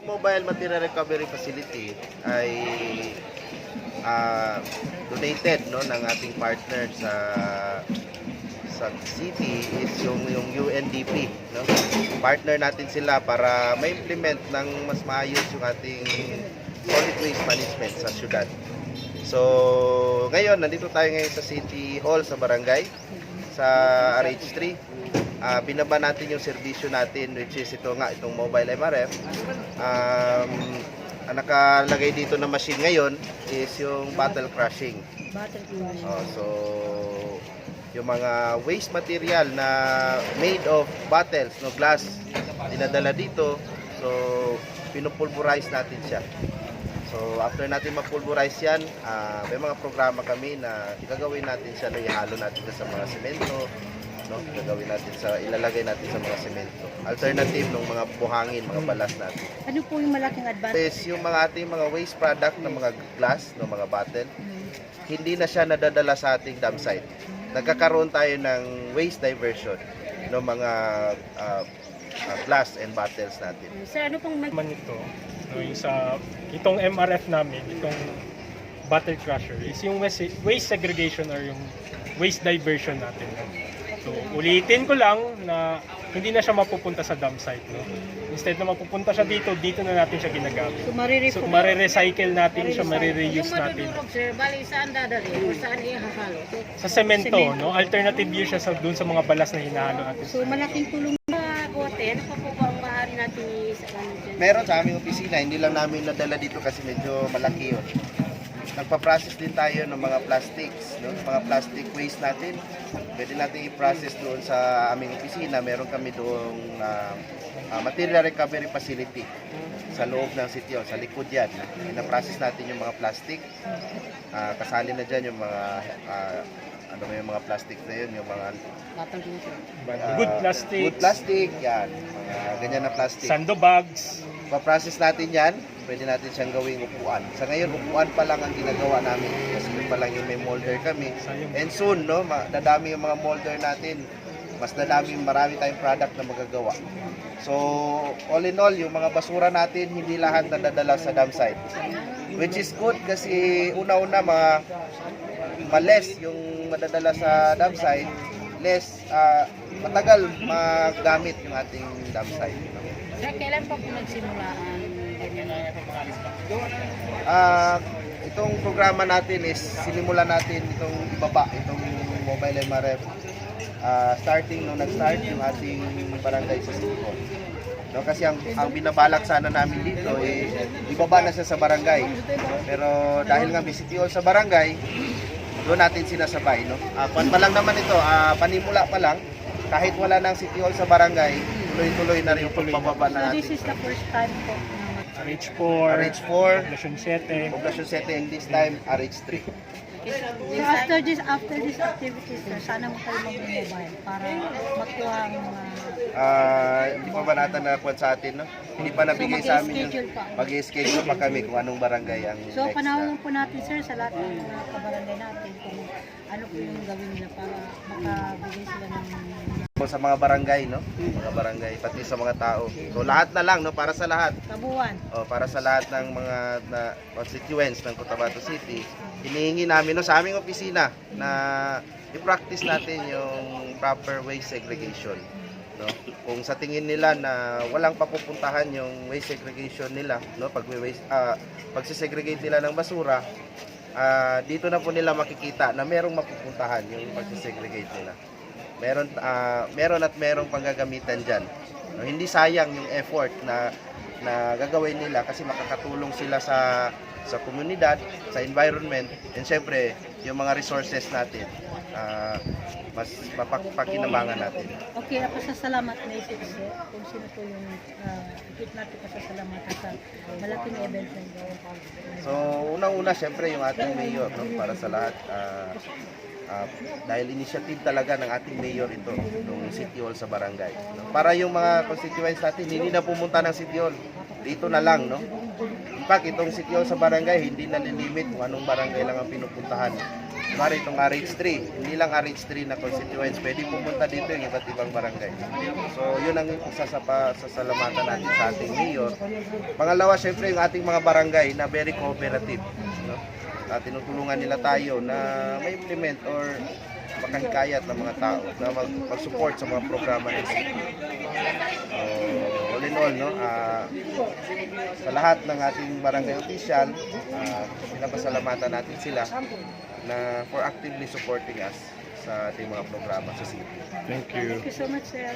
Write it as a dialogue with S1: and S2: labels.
S1: mobile material recovery facility ay donated no ng ating partner sa city is yung UNDP, no? Partner natin sila para ma-implement ng mas maayos yung ating solid waste management sa syudad. So, ngayon nandito tayo ngayon sa City Hall sa barangay sa RH3. Binaba natin yung serbisyo natin, which is itong mobile MRF. Ang nakalagay dito na machine ngayon is yung bottle crushing. So yung mga waste material na made of bottles, no, glass, dinadala dito. So pinupulverize natin siya. So after natin mapulverize yan, may mga programa kami na gagawin natin siya, no, ihalo natin sa mga semento, no, gagawin natin ilalagay natin sa mga semento. Alternative ng mga buhangin, mga balas natin.
S2: Ano po yung malaking advantage?
S1: Yung mga ating mga waste product ng mga glass, no, mga bottle, hindi na siya nadadala sa ating dump site. Nagkakaroon tayo ng waste diversion ng mga glass and bottles natin.
S2: Sir, ano pong
S3: naman ito, no, yung itong MRF namin, itong bottle crusher, is yung waste segregation or yung waste diversion natin. No? So, ulitin ko lang na hindi na siya mapupunta sa dump site. No? Instead na mapupunta siya dito na natin siya ginagamit. So, marirecycle natin siya, marireuse natin.
S2: Yung sir, bali saan dadali o saan ihahalo?
S3: Sa semento, no? Alternative use siya doon sa mga balas na hinahalo natin.
S2: So, malaking tulong na bote. Ano pa po ba ang maaari natin sa kanila?
S1: Meron sa aming opisina, hindi lang namin nadala dito kasi medyo malaki yun. Nagpa-process din tayo ng mga plastics, no? Mga plastic waste natin. Pwede natin i-process doon sa aming opisina. Meron kami doong material recovery facility sa loob ng City Hall, sa likod yan. Na-process natin yung mga plastic. Kasali na dyan yung mga yung mga plastic na yun, yung mga
S3: Good plastic.
S1: Good plastic, yan. Mga ganyan na plastic.
S3: Sandbags.
S1: Pa-process natin yan, pwede natin siyang gawing upuan. Sa ngayon, upuan pa lang ang ginagawa namin. Kasi pa lang yung may molder kami. And soon, no, dadami yung mga molder natin. Mas marami tayong product na magagawa. So, all in all, yung mga basura natin, hindi lahat nadadala sa dump site. Which is good kasi una-una, less yung madadala sa dump site, less, matagal magamit yung ating dump site.
S2: Sir, kailan pa po nagsimula ang ganyan?
S1: Itong programa natin is sinimulan natin itong ibaba, itong mobile MRF. Starting nung nag-start yung ating barangay sa City Hall. No, kasi ang binabalak sana namin dito ibaba na siya sa barangay. Pero dahil nga may City Hall sa barangay, doon natin sinasabay, no. Pa lang naman ito, panimula pa lang. Kahit wala nang City Hall sa barangay, tuloy-tuloy na rin yung pagbababa na natin.
S2: This is the first time po.
S3: RH4, Poblacion 7,
S1: Poblacion 7, and this time RH3.
S2: So after this activities, sir, sana mo kayo mag-mobile para makuha ang mga...
S1: Hindi pa ba natin nakuha sa atin, no? Hindi pa nabigay sa amin yung mag-schedule pa kami kung anong barangay ang
S2: So
S1: next.
S2: panahon po natin, sir, sa lahat ng mga kabarangay natin kung ano po yung gawin nila para makabigay sila ng...
S1: Sa mga barangay, no? Mga barangay, pati sa mga tao. So lahat na lang, no? Para sa lahat.
S2: Kabuuan.
S1: Para sa lahat ng mga constituents ng Cotabato City, hinihingi namin, no, sa aming opisina na i-practice natin yung proper waste segregation. No? Kung sa tingin nila na walang papupuntahan yung waste segregation nila, no, pagsisegregate nila ng basura, dito na po nila makikita na merong mapupuntahan yung pagsisegregate nila. Merong panggagamitan diyan. No, hindi sayang yung effort na gagawin nila kasi makakatulong sila sa komunidad, sa environment, and syempre yung mga resources natin mas mapakinabangan natin.
S2: Okay, ako sa salamat message, sir, kung sino po yung higit natin pasasalamatan sa malaking event na ito.
S1: So, unang-una syempre yung ating mayor, no, para sa lahat. Dahil initiative talaga ng ating mayor ito, ng City Hall sa barangay. No? Para yung mga constituents natin, hindi na pumunta ng City Hall. Dito na lang, no? In fact, itong City Hall sa barangay, hindi na nilimit kung anong barangay lang ang pinupuntahan. Mari itong RH3, hindi lang RH3 na constituents, pwede pumunta dito yung iba't ibang barangay. So yun ang isa sa sasalamatan natin sa ating mayor. Pangalawa, syempre yung ating mga barangay na very cooperative. No? Tinutulungan nila tayo na ma-implement or makahikayat ng mga tao na mag-support sa mga programa ng city. So, all in all, no, sa lahat ng ating barangay official, pinapasalamatan natin sila na for actively supporting us sa ating mga programa sa city.
S3: Thank you.
S2: Thank you so much, sir.